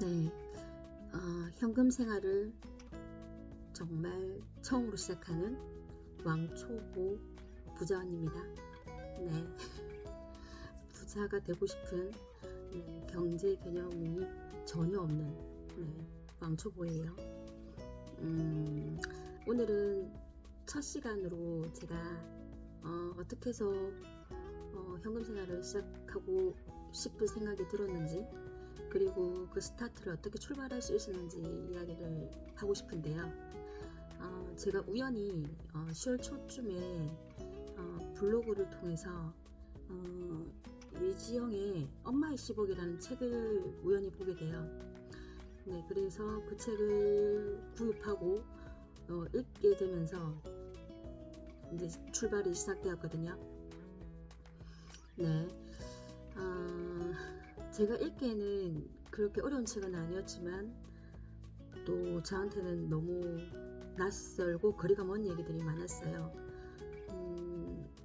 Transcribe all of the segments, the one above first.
네, 현금 생활을 정말 처음으로 시작하는 왕초보 부자원입니다. 네, 부자가 되고 싶은 경제 개념이 전혀 없는 왕초보예요. 오늘은 첫 시간으로 제가 어떻게 해서 현금 생활을 시작하고 싶은 생각이 들었는지, 그리고 그 스타트를 어떻게 출발할 수 있었는지 이야기를 하고 싶은데요. 제가 우연히 10월 초쯤에 블로그를 통해서 이지영의 엄마의 10억이라는 책을 우연히 보게 돼요. 네, 그래서 그 책을 구입하고 읽게 되면서 이제 출발이 시작되었거든요. 네, 제가 읽기에는 그렇게 어려운 책은 아니었지만 또 저한테는 너무 낯설고 거리가 먼 얘기들이 많았어요.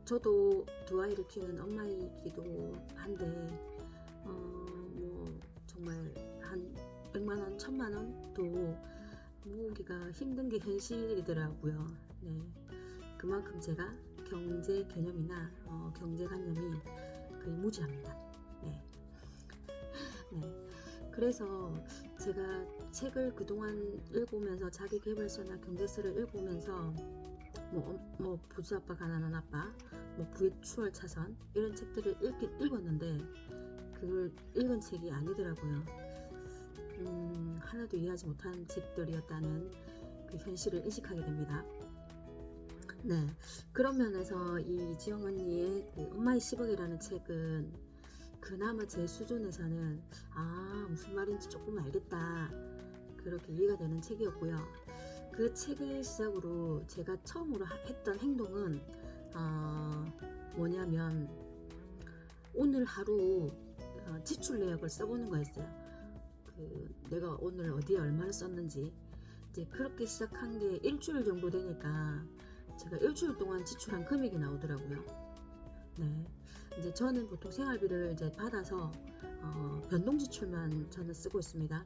저도 두 아이를 키우는 엄마이기도 한데 뭐 정말 한 100만원, 1000만원도 모으기가 힘든 게 현실이더라고요. 네, 그만큼 제가 경제 개념이나 경제관념이 거의 무지합니다. 네. 네. 그래서 제가 책을 그동안 읽으면서 자기계발서나 경제서를 읽으면서 뭐 부자아빠 가난한 아빠, 뭐 부의 추월 차선 이런 책들을 읽었는데 그걸 읽은 책이 아니더라고요. 하나도 이해하지 못한 책들이었다는 그 현실을 인식하게 됩니다. 네, 그런 면에서 이 지영 언니의 그 엄마의 10억이라는 책은 그나마 제 수준에서는 무슨 말인지 조금 알겠다, 그렇게 이해가 되는 책이었고요. 그 책을 시작으로 제가 처음으로 했던 행동은 뭐냐면 오늘 하루 지출 내역을 써보는 거였어요. 내가 오늘 어디에 얼마를 썼는지. 이제 그렇게 시작한 게 일주일 정도 되니까 제가 일주일 동안 지출한 금액이 나오더라고요. 네, 이제 저는 보통 생활비를 이제 받아서 변동 지출만 저는 쓰고 있습니다.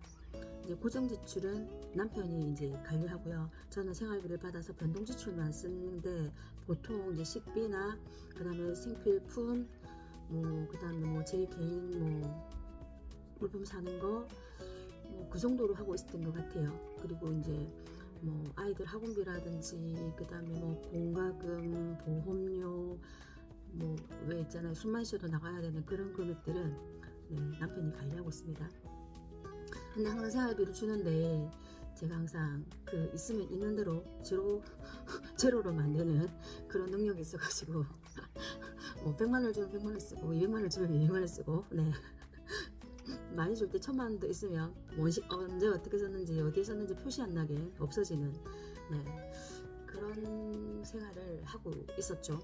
이제 고정 지출은 남편이 이제 관리하고요. 저는 생활비를 받아서 변동 지출만 쓰는데 보통 이제 식비나 그다음에 생필품, 뭐 그다음에 뭐 제 개인 뭐 물품 사는 거 뭐 그 정도로 하고 있었던 것 같아요. 그리고 이제 뭐 아이들 학원비라든지 그다음에 뭐 공과금, 보험료, 뭐 왜 있잖아요, 숨만 쉬어도 나가야 되는 그런 금액들은 남편이 관리하고 있습니다. 근데 항상 생활비를 주는데 제가 항상 그 있으면 있는 대로 제로로 만드는 그런 능력이 있어가지고 뭐 100만원을 주면 100만원 쓰고 200만원을 주면 200만원 쓰고, 네, 많이 줄 때 1000만원도 있으면 언제 어떻게 썼는지 어디에 썼는지 표시 안 나게 없어지는, 그런 생활을 하고 있었죠.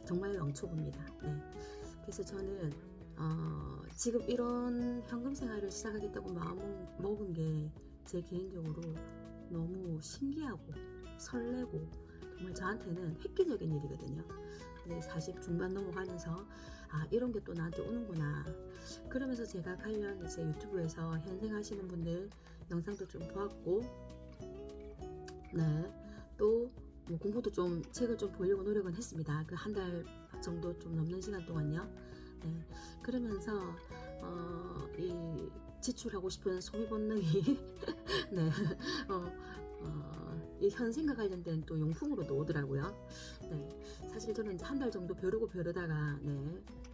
정말 왕초보입니다. 네. 그래서 저는 지금 이런 현금 생활을 시작하겠다고 마음 먹은 게 제 개인적으로 너무 신기하고 설레고 정말 저한테는 획기적인 일이거든요. 근데 40 중반 넘어가면서 이런 게 또 나한테 오는구나. 그러면서 제가 관련 이제 유튜브에서 현생하시는 분들 영상도 좀 보았고, 네, 또 뭐 공부도 좀 책을 좀 보려고 노력은 했습니다. 그 한 달 정도 좀 넘는 시간 동안요. 네, 그러면서 이 지출하고 싶은 소비 본능이 네, 이 현생과 관련된 또 용품으로도 오더라고요. 네, 사실 저는 이제 한 달 정도 벼르다가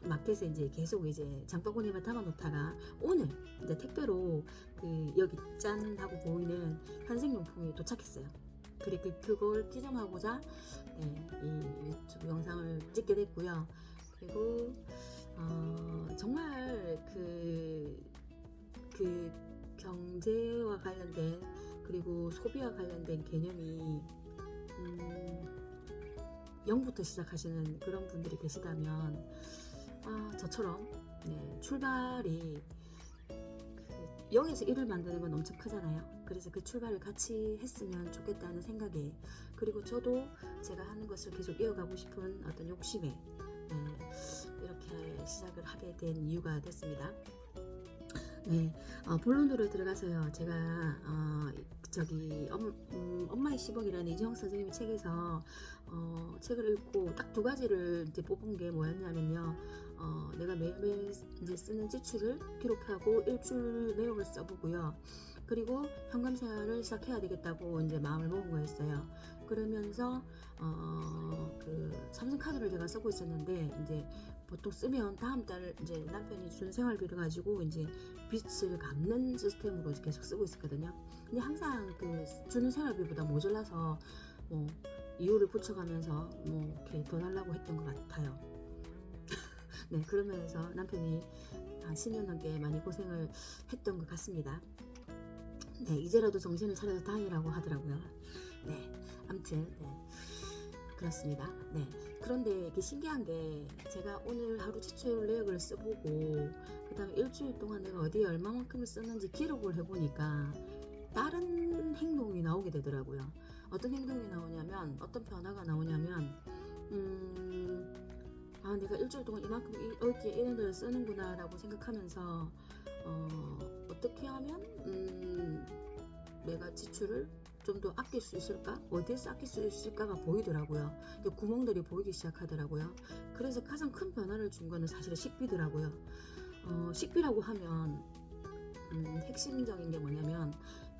마켓에 이제 계속 이제 장바구니에만 담아놓다가 오늘 이제 택배로 그 여기 짠 하고 보이는 현생용품이 도착했어요. 그리고 그걸 기점하고자 이 유튜브 영상을 찍게 됐고요. 그리고 정말 그 경제와 관련된 그리고 소비와 관련된 개념이 0부터 시작하시는 그런 분들이 계시다면 저처럼 출발이 0에서 1을 만드는 건 엄청 크잖아요. 그래서 그 출발을 같이 했으면 좋겠다는 생각에, 그리고 저도 제가 하는 것을 계속 이어가고 싶은 어떤 욕심에 이렇게 시작을 하게 된 이유가 됐습니다. 네, 본론으로 들어가서요. 제가 저기 엄마의 10억이라는 이지영 선생님의 책에서 책을 읽고 딱 두 가지를 이제 뽑은 게 뭐였냐면요. 내가 매일매일 이제 쓰는 지출을 기록하고 일주일 내역을 써보고요. 그리고 현금 생활을 시작해야 되겠다고 이제 마음을 먹은 거였어요. 그러면서 그 삼성카드를 제가 쓰고 있었는데 이제 보통 쓰면 다음 달 이제 남편이 준 생활비를 가지고 이제 빚을 갚는 시스템으로 계속 쓰고 있었거든요. 근데 항상 그 주는 생활비보다 모자라서 뭐 이유를 붙여가면서 뭐 이렇게 더 달라고 했던 것 같아요. 네, 그러면서 남편이 한 10년 넘게 많이 고생을 했던 것 같습니다. 네, 이제라도 정신을 차려서 다행이라고 하더라고요. 네, 아무튼 네, 그렇습니다. 네, 그런데 이게 신기한 게 제가 오늘 하루 지출 내역을 써보고 그 다음에 일주일 동안 내가 어디에 얼마만큼을 썼는지 기록을 해보니까 다른 행동이 나오게 되더라고요. 어떤 행동이 나오냐면, 어떤 변화가 나오냐면 내가 일주일 동안 이만큼 어디에 이런 데를 쓰는구나 라고 생각하면서 어떻게 하면 내가 지출을 좀 더 아낄 수 있을까? 어디에서 아낄 수 있을까가 보이더라고요. 구멍들이 보이기 시작하더라고요. 그래서 가장 큰 변화를 준 거는 사실은 식비더라고요. 식비라고 하면 핵심적인 게 뭐냐면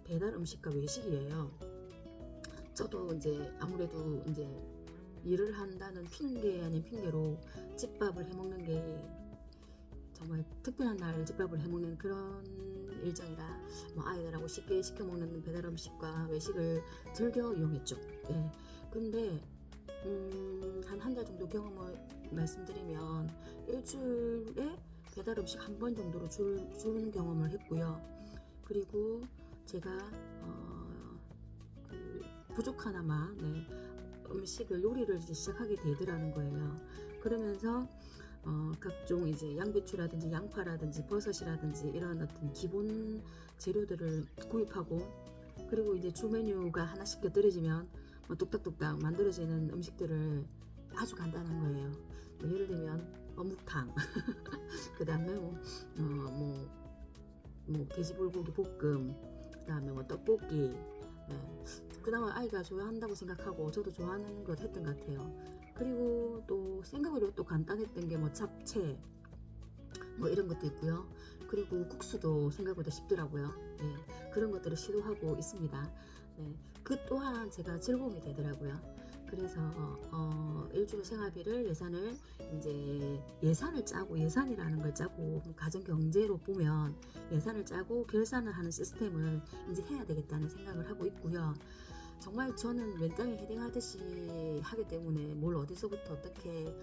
배달 음식과 외식이에요. 저도 이제 아무래도 이제 일을 한다는 핑계 아닌 핑계로 집밥을 해먹는 게 정말 특별한 날 집밥을 해먹는 그런 일정이라 뭐 아이들하고 쉽게 시켜 먹는 배달 음식과 외식을 즐겨 이용했죠. 네. 근데 한 달 정도 경험을 말씀드리면 일주일에 배달 음식 한 번 정도로 주는 경험을 했고요. 그리고 제가 부족하나마 네, 음식을 요리를 이제 시작하게 되더라는 거예요. 그러면서 각종 이제 양배추라든지 양파라든지 버섯이라든지 이런 어떤 기본 재료들을 구입하고, 그리고 이제 주 메뉴가 하나씩 곁들여지면 뭐 뚝딱뚝딱 만들어지는 음식들을 아주 간단한 거예요. 뭐 예를 들면 어묵탕, 그 다음에 뭐 돼지불고기 볶음, 그 다음에 뭐 떡볶이, 네. 그나마 아이가 좋아한다고 생각하고 저도 좋아하는 것 했던 것 같아요. 그리고 또 생각으로 또 간단했던 게 뭐 잡채 뭐 이런 것도 있고요. 그리고 국수도 생각보다 쉽더라고요. 네, 그런 것들을 시도하고 있습니다. 네, 그 또한 제가 즐거움이 되더라고요. 그래서 일주일 생활비를 예산을 짜고, 예산이라는 걸 짜고, 가정 경제로 보면 예산을 짜고 결산을 하는 시스템을 이제 해야 되겠다는 생각을 하고 있고요. 정말 저는 맨땅에 헤딩하듯이 하기 때문에 뭘 어디서부터 어떻게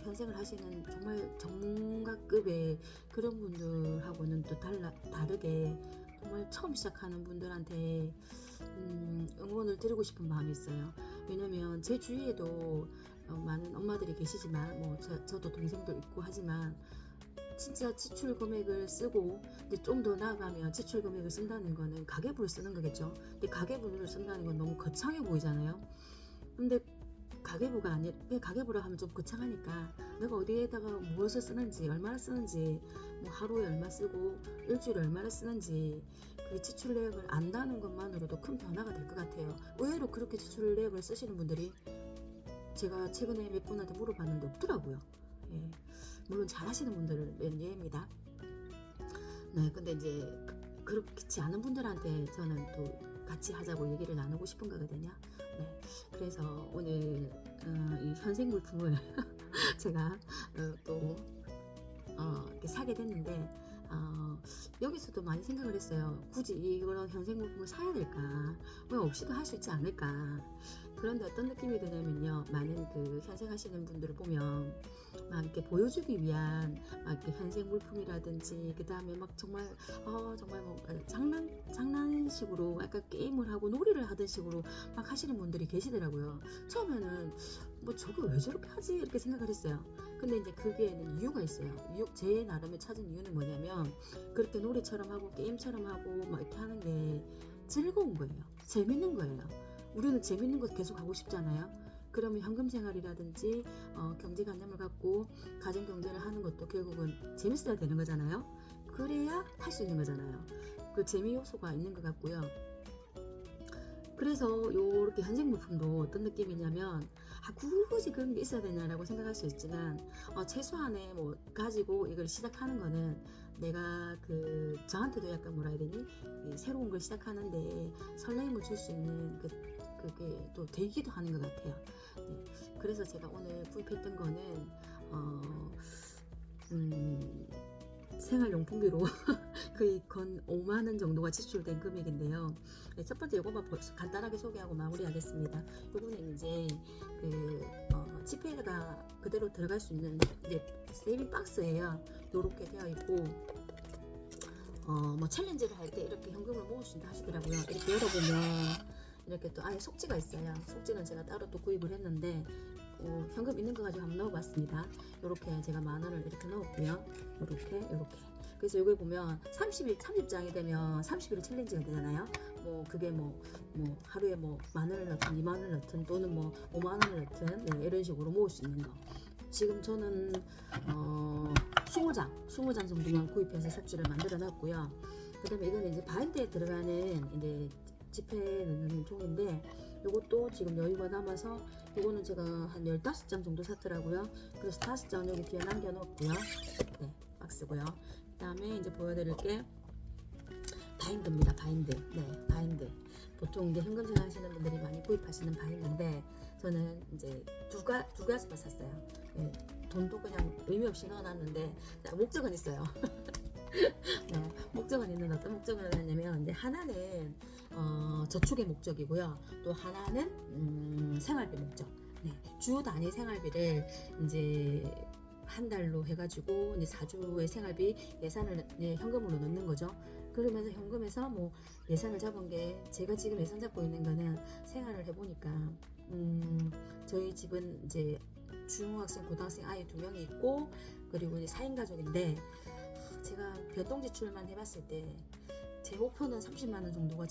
현생을 하시는 정말 전문가급의 그런 분들하고는 또 다르게 정말 처음 시작하는 분들한테 응원을 드리고 싶은 마음이 있어요. 왜냐면 제 주위에도 많은 엄마들이 계시지만 뭐 저도 동생도 있고 하지만 진짜 지출 금액을 쓰고, 근데 좀 더 나아가면 지출 금액을 쓴다는 거는 가계부를 쓰는 거겠죠. 근데 가계부를 쓴다는 건 너무 거창해 보이잖아요. 근데 가계부가 아니라, 가계부라 하면 좀 거창하니까 내가 어디에다가 무엇을 쓰는지, 얼마나 쓰는지, 뭐 하루에 얼마 쓰고 일주일에 얼마나 쓰는지 그 지출 내역을 안다는 것만으로도 큰 변화가 될 것 같아요. 의외로 그렇게 지출 내역을 쓰시는 분들이 제가 최근에 몇 분한테 물어봤는데 없더라고요. 예. 물론 잘하시는 분들은 예입니다. 네, 근데 이제 그렇지 않은 분들한테 저는 또 같이 하자고 얘기를 나누고 싶은 거거든요. 네, 그래서 오늘 이 현생 물품을 제가 또 이렇게 사게 됐는데 여기서도 많이 생각을 했어요. 굳이 이런 현생 물품을 사야 될까? 왜 없이도 할 수 있지 않을까? 그런데 어떤 느낌이 드냐면요, 많은 그 현생하시는 분들을 보면 막 이렇게 보여주기 위한 막 이렇게 현생 물품이라든지, 그 다음에 막 정말 정말 뭐 장난식으로 약간 게임을 하고 놀이를 하던 식으로 막 하시는 분들이 계시더라고요. 처음에는 뭐 저거 왜 저렇게 하지 이렇게 생각을 했어요. 근데 이제 그게는 이유가 있어요. 제 나름의 찾은 이유는 뭐냐면, 그렇게 놀이처럼 하고 게임처럼 하고 막 이렇게 하는 게 즐거운 거예요. 재밌는 거예요. 우리는 재밌는 거 계속 하고 싶잖아요. 그러면 현금 생활이라든지 경제관념을 갖고 가정 경제를 하는 것도 결국은 재밌어야 되는 거잖아요. 그래야 할 수 있는 거잖아요. 그 재미 요소가 있는 것 같고요. 그래서 요렇게 현생 물품도 어떤 느낌이냐면 굳이 그런 게 있어야 되냐라고 생각할 수 있지만 최소한의 뭐 가지고 이걸 시작하는 거는 내가 그 저한테도 약간 뭐라 해야 되니 새로운 걸 시작하는데 설레임을 줄 수 있는 그게 또 되기도 하는 것 같아요. 네. 그래서 제가 오늘 구입했던 거는 생활용품비로 거의 건 5만원 정도가 지출된 금액인데요. 네, 첫 번째 요거만 간단하게 소개하고 마무리하겠습니다. 요거는 이제 지폐가 그대로 들어갈 수 있는 이제 세이빙 박스예요. 요렇게 되어 있고 뭐 챌린지를 할 때 이렇게 현금을 모을 수 있다 하시더라고요. 이렇게 열어보면 이렇게 또 안에 속지가 있어요. 속지는 제가 따로 또 구입을 했는데 현금 있는 거 가지고 한번 넣어봤습니다. 이렇게 제가 10,000원을 이렇게 넣었고요. 이렇게 그래서 여기 보면 30장이 되면 30일 챌린지가 되잖아요. 뭐 그게 뭐 하루에 뭐 10,000원을 넣든 20,000원을 넣든 또는 뭐 50,000원을 넣든 네, 이런 식으로 모을 수 있는 거. 지금 저는 20장 정도만 구입해서 속지를 만들어 놨고요. 그 다음에 이거는 이제 바인드에 들어가는 이제 지폐 넣는 종인데 요것도 지금 여유가 남아서 요거는 제가 한 15장 정도 샀더라고요. 그래서 5장 여기 뒤에 남겨 놓고요. 네, 박스고요. 그 다음에 이제 보여드릴 게 바인드입니다. 바인드. 보통 이제 현금 생활하시는 분들이 많이 구입하시는 바인드인데 저는 이제 두 가지만 샀어요. 네, 돈도 그냥 의미 없이 넣어놨는데 목적은 있어요. 네, 목적은 있는 어떤 목적을 하냐면 이제 하나는 저축의 목적이고요. 또 하나는 생활비 목적. 네, 주 단위 생활비를 이제 한 달로 해가지고 이제 4주의 생활비 예산을 현금으로 넣는 거죠. 그러면서 현금에서 뭐 예산을 잡은 게 제가 지금 예산 잡고 있는 거는 생활을 해보니까 저희 집은 이제 중학생, 고등학생 아이 2명이 있고 그리고 이제 4인 가족인데 제가 변동 지출만 해봤을 때 제 목표는 30만원 정도가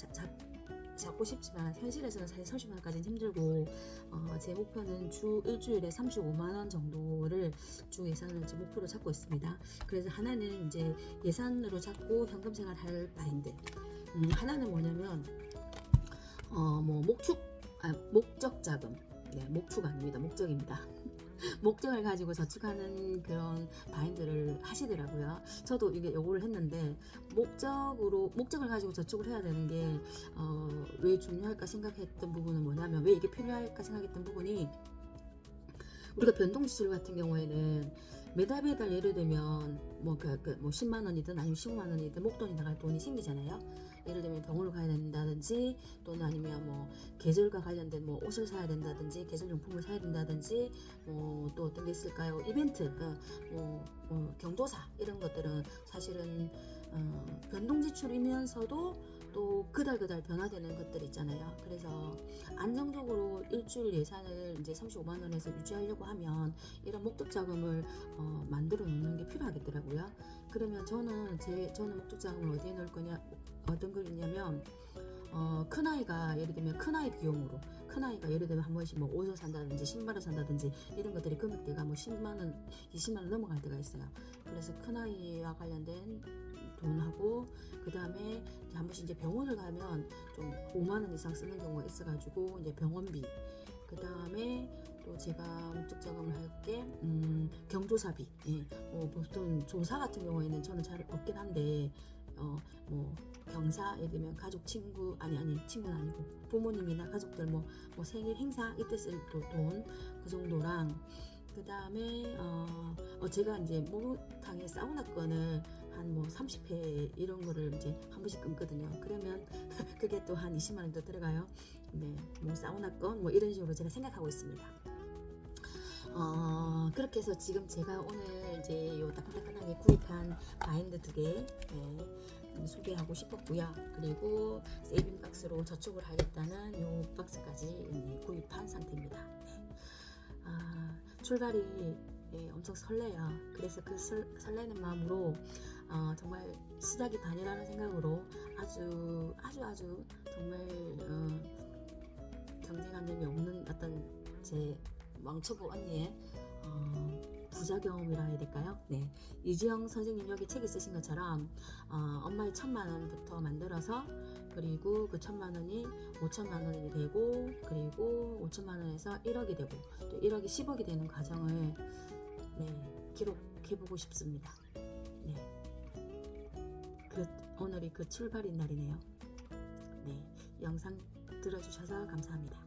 잡고 싶지만 현실에서는 사실 30만원까지는 힘들고 제 목표는 주 일주일에 35만원 정도를 주 예산을 제 목표로 잡고 있습니다. 그래서 하나는 이제 예산으로 잡고 현금 생활할 바인데 하나는 뭐냐면 뭐 목적 자금. 네, 목표가 아닙니다. 목적입니다. 목적을 가지고 저축하는 그런 바인드를 하시더라고요. 저도 요거를 했는데 목적을 가지고 저축을 해야 되는 게 왜 중요할까 생각했던 부분은 뭐냐면 왜 이게 필요할까 생각했던 부분이 우리가 변동지출 같은 경우에는 매달 예를 들면 뭐 10만 원이든 아니면 15만 원이든 목돈이 나갈 돈이 생기잖아요. 예를 들면 병원을 가야 된다든지 또는 아니면 뭐 계절과 관련된 뭐 옷을 사야 된다든지 계절용품을 사야 된다든지 또 어떤 게 있을까요? 이벤트, 경조사 이런 것들은 사실은 변동지출이면서도 또 그달 변화되는 것들 있잖아요. 그래서 안정적으로 일주일 예산을 이제 35만 원에서 유지하려고 하면 이런 목적 자금을 만들어 놓는 게 필요하겠더라고요. 그러면 저는 목적 자금을 어디에 넣을 거냐, 어떤 걸 있냐면 큰 아이가 예를 들면 큰 아이 비용으로 예를 들면 한 번씩 뭐 옷을 산다든지 신발을 산다든지 이런 것들이 금액대가 뭐 10만 원, 20만 원 넘어갈 때가 있어요. 그래서 큰 아이와 관련된 돈하고 그 다음에 한 번씩 이제 병원을 가면 좀 5만 원 이상 쓰는 경우가 있어가지고 이제 병원비 그 다음에 또 제가 목적 자금을 할 게 경조사비. 보통 조사 같은 경우에는 저는 잘 없긴 한데 뭐 경사 예를 들면 가족 친구는 아니고 부모님이나 가족들 뭐 생일 행사 이때 쓸 돈 그 정도랑 그 다음에 제가 이제 목욕탕에 사우나 건을 한 뭐 30회 이런 거를 이제 한 번씩 끊거든요. 그러면 그게 또 한 20만 원 더 들어가요. 네, 뭐 사우나 건 뭐 이런 식으로 제가 생각하고 있습니다. 그렇게 해서 지금 제가 오늘 이제 요 따끈따끈하게 구입한 바인드 2개 소개하고 싶었고요. 그리고 세이빙 박스로 저축을 하겠다는 요 박스까지 구입한 상태입니다. 출발이 엄청 설레요. 그래서 그 설레는 마음으로 정말 시작이 반이라는 생각으로 아주 정말 경쟁한 점이 없는 어떤 제 왕초보 언니의 부작용이라 해야 될까요? 네, 유지영 선생님 여기 책에 쓰신 것처럼 엄마의 1,000,000원부터 만들어서 그리고 그 1,000,000원이 5,000,000원이 되고 그리고 5,000,000원에서 1억이 되고 또 1억이 10억이 되는 과정을 네, 기록해보고 싶습니다. 네, 오늘이 그 출발인 날이네요. 네, 영상 들어주셔서 감사합니다.